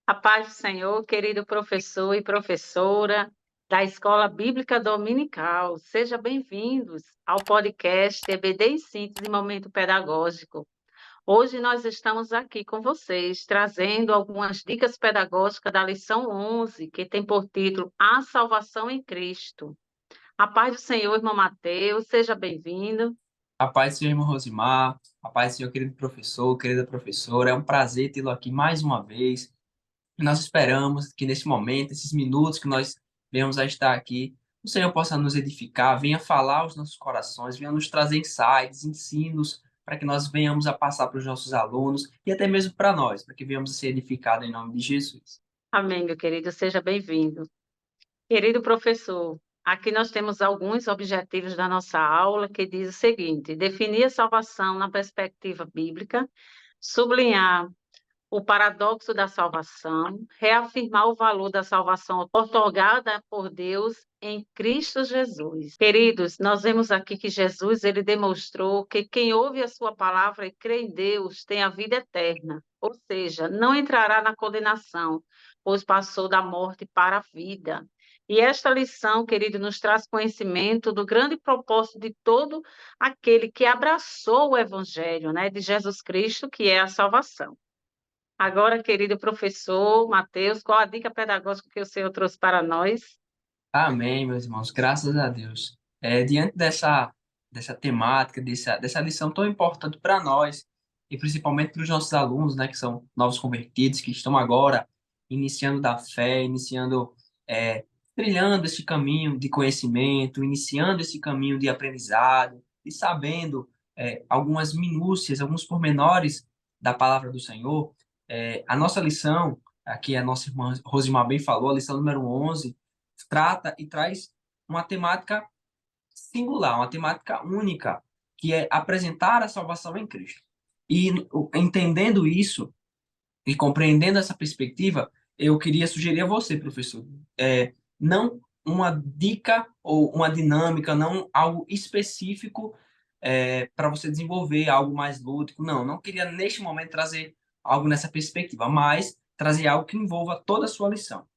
A paz do Senhor, querido professor e professora da Escola Bíblica Dominical. Sejam bem-vindos ao podcast EBD em Síntese Momento Pedagógico. Hoje nós estamos aqui com vocês, trazendo algumas dicas pedagógicas da lição 11, que tem por título A Salvação em Cristo. A paz do Senhor, irmão Mateus, seja bem-vindo. A paz do Senhor, irmão Rosimar, a paz do Senhor, querido professor, querida professora, é um prazer tê-lo aqui mais uma vez. Nós esperamos que nesse momento, esses minutos que nós venhamos a estar aqui, o Senhor possa nos edificar, venha falar aos nossos corações, venha nos trazer insights, ensinos, para que nós venhamos a passar para os nossos alunos e até mesmo para nós, para que venhamos a ser edificados em nome de Jesus. Amém, meu querido, seja bem-vindo. Querido professor, aqui nós temos alguns objetivos da nossa aula que diz o seguinte: definir a salvação na perspectiva bíblica, sublinhar o paradoxo da salvação, reafirmar o valor da salvação otorgada por Deus em Cristo Jesus. Queridos, nós vemos aqui que Jesus ele demonstrou que quem ouve a sua palavra e crê em Deus tem a vida eterna, ou seja, não entrará na condenação, pois passou da morte para a vida. E esta lição, querido, nos traz conhecimento do grande propósito de todo aquele que abraçou o evangelho, né, de Jesus Cristo, que é a salvação. Agora, querido professor Matheus, qual a dica pedagógica que o senhor trouxe para nós? Amém, meus irmãos, graças a Deus. Diante dessa temática, dessa lição tão importante para nós, e principalmente para os nossos alunos, né, que são novos convertidos, que estão agora iniciando da fé, é, trilhando esse caminho de conhecimento, iniciando esse caminho de aprendizado, e sabendo algumas minúcias, alguns pormenores da palavra do Senhor. A nossa lição, aqui a nossa irmã Rosimar bem falou, a lição número 11 trata e traz uma temática singular, uma temática única, que é apresentar a salvação em Cristo. E entendendo isso e compreendendo essa perspectiva, eu queria sugerir a você, professor, não uma dica ou uma dinâmica, não algo específico para você desenvolver algo mais lúdico. Não queria neste momento trazer algo nessa perspectiva, mas trazer algo que envolva toda a sua lição.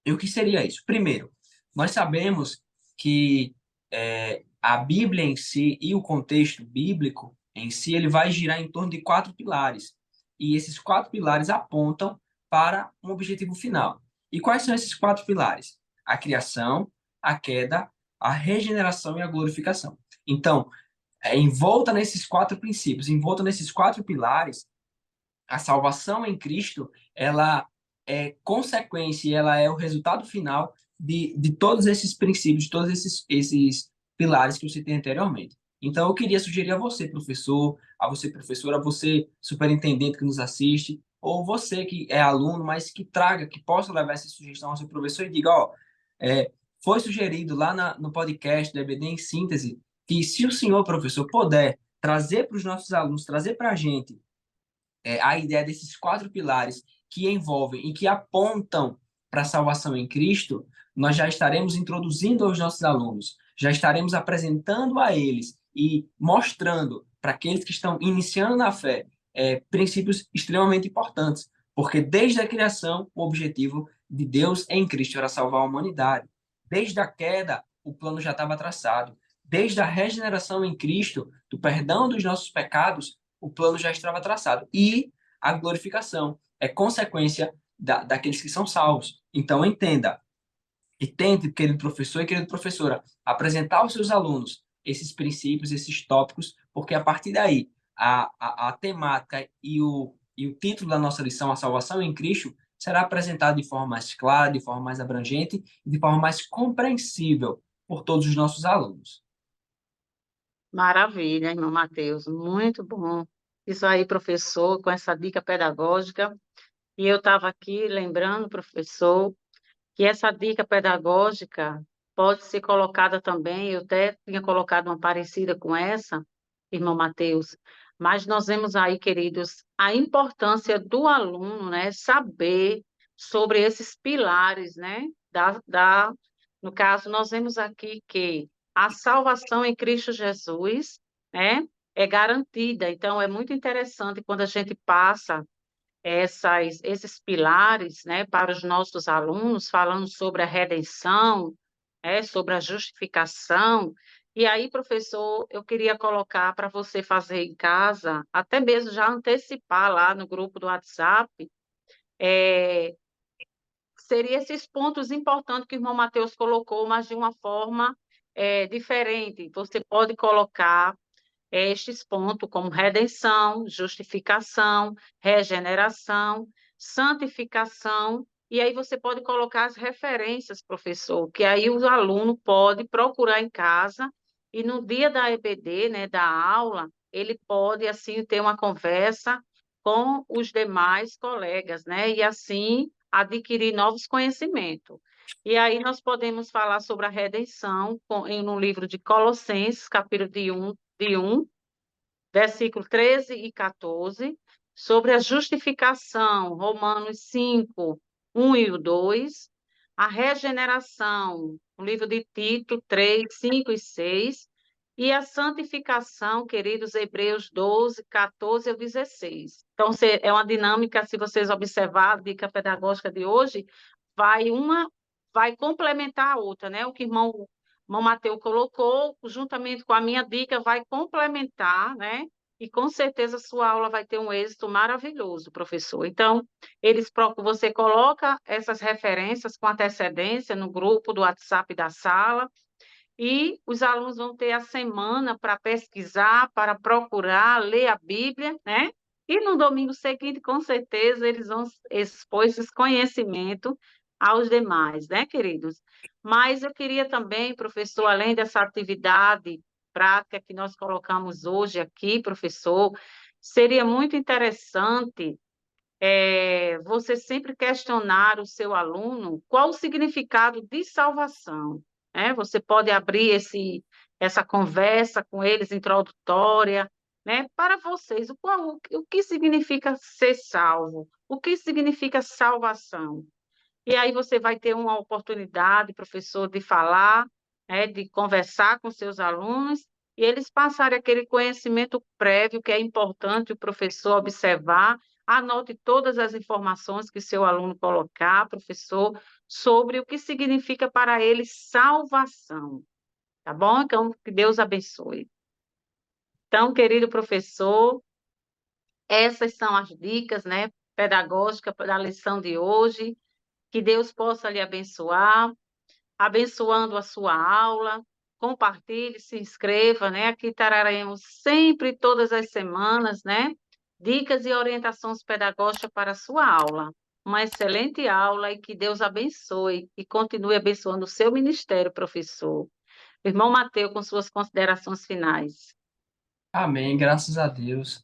E o que seria isso? Primeiro, nós sabemos que a Bíblia em si e o contexto bíblico em si, ele vai girar em torno de quatro pilares. E esses quatro pilares apontam para um objetivo final. E quais são esses quatro pilares? A criação, a queda, a regeneração e a glorificação. Então, envolta nesses quatro princípios, envolta nesses quatro pilares, a salvação em Cristo, ela é consequência, ela é o resultado final de todos esses princípios, de todos esses pilares que eu citei anteriormente. Então, eu queria sugerir a você, professor, a você, professora, a você, superintendente que nos assiste, ou você que é aluno, mas que traga, que possa levar essa sugestão ao seu professor e diga, ó, foi sugerido lá no podcast do EBD em Síntese, que se o senhor, professor, puder trazer para os nossos alunos, trazer para a gente a ideia desses quatro pilares que envolvem e que apontam para a salvação em Cristo, nós já estaremos introduzindo aos nossos alunos, já estaremos apresentando a eles e mostrando para aqueles que estão iniciando na fé princípios extremamente importantes, porque desde a criação, o objetivo de Deus em Cristo era salvar a humanidade. Desde a queda, o plano já estava traçado. Desde a regeneração em Cristo, do perdão dos nossos pecados, o plano já estava traçado. E a glorificação é consequência daqueles que são salvos. Então, entenda e tente, querido professor e querida professora, apresentar aos seus alunos esses princípios, esses tópicos, porque a partir daí, a temática e o título da nossa lição, a salvação em Cristo, será apresentado de forma mais clara, de forma mais abrangente e de forma mais compreensível por todos os nossos alunos. Maravilha, irmão Matheus, muito bom. Isso aí, professor, com essa dica pedagógica. E eu estava aqui lembrando, professor, que essa dica pedagógica pode ser colocada também, eu até tinha colocado uma parecida com essa, irmão Matheus, mas nós vemos aí, queridos, a importância do aluno, né, saber sobre esses pilares, né, no caso, nós vemos aqui que a salvação em Cristo Jesus, né, é garantida, então é muito interessante quando a gente passa esses pilares, né, para os nossos alunos, falando sobre a redenção, sobre a justificação. E aí, professor, eu queria colocar para você fazer em casa, até mesmo já antecipar lá no grupo do WhatsApp, é, seria esses pontos importantes que o irmão Mateus colocou, mas de uma forma diferente. Você pode colocar estes pontos como redenção, justificação, regeneração, santificação, e aí você pode colocar as referências, professor, que aí o aluno pode procurar em casa e no dia da EBD, né, da aula, ele pode assim ter uma conversa com os demais colegas, né, e assim adquirir novos conhecimentos. E aí nós podemos falar sobre a redenção no livro de Colossenses, capítulo de um versículo 13 e 14, sobre a justificação, Romanos 5, 1 e o 2, a regeneração, o livro de Tito 3, 5 e 6, e a santificação, queridos, Hebreus 12, 14 e 16. Então, é uma dinâmica, se vocês observar a dica pedagógica de hoje, uma vai complementar a outra, né? O que o irmão Mateus colocou, juntamente com a minha dica, vai complementar, né? E com certeza a sua aula vai ter um êxito maravilhoso, professor. Então, você coloca essas referências com antecedência no grupo do WhatsApp da sala, e os alunos vão ter a semana para pesquisar, para procurar, ler a Bíblia, né? E no domingo seguinte, com certeza, eles vão expor esses conhecimentos aos demais, né, queridos? Mas eu queria também, professor, além dessa atividade prática que nós colocamos hoje aqui, professor, seria muito interessante você sempre questionar o seu aluno qual o significado de salvação, né? Você pode abrir essa conversa com eles, introdutória, né? Para vocês, o que significa ser salvo? O que significa salvação? E aí você vai ter uma oportunidade, professor, de falar, de conversar com seus alunos, e eles passarem aquele conhecimento prévio que é importante o professor observar. Anote todas as informações que seu aluno colocar, professor, sobre o que significa para ele salvação. Tá bom? Então, que Deus abençoe. Então, querido professor, essas são as dicas, né, pedagógicas da lição de hoje. Que Deus possa lhe abençoar, abençoando a sua aula. Compartilhe, se inscreva, né? Aqui traremos sempre, todas as semanas, né? Dicas e orientações pedagógicas para a sua aula. Uma excelente aula e que Deus abençoe e continue abençoando o seu ministério, professor. Irmão Mateus, com suas considerações finais. Amém, graças a Deus.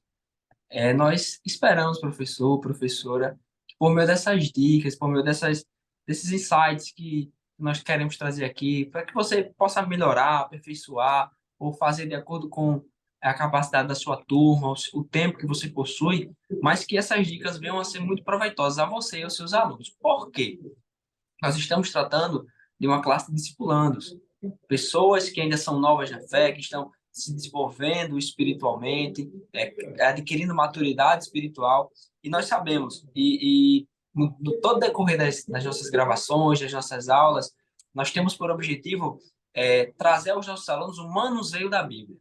Nós esperamos, professor, professora, que por meio dessas dicas, por meio desses insights que nós queremos trazer aqui, para que você possa melhorar, aperfeiçoar, ou fazer de acordo com a capacidade da sua turma, o tempo que você possui, mas que essas dicas venham a ser muito proveitosas a você e aos seus alunos. Por quê? Nós estamos tratando de uma classe de discipulandos, pessoas que ainda são novas na fé, que estão se desenvolvendo espiritualmente, adquirindo maturidade espiritual, e nós sabemos, no todo decorrer das nossas gravações, das nossas aulas, nós temos por objetivo trazer aos nossos alunos o manuseio da Bíblia.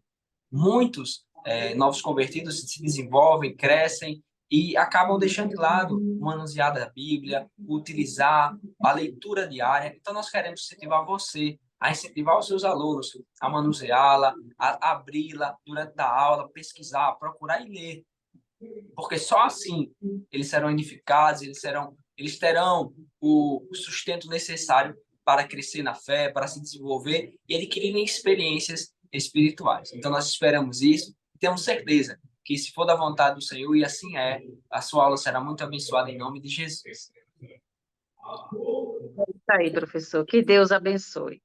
Muitos novos convertidos se desenvolvem, crescem e acabam deixando de lado o manusear da Bíblia, utilizar a leitura diária. Então, nós queremos incentivar você a incentivar os seus alunos a manuseá-la, a abri-la durante a aula, pesquisar, procurar e ler. Porque só assim eles serão edificados, eles terão o sustento necessário para crescer na fé, para se desenvolver e adquirirem experiências espirituais. Então, nós esperamos isso e temos certeza que, se for da vontade do Senhor, e assim é, a sua aula será muito abençoada em nome de Jesus. Isso aí, professor. Que Deus abençoe.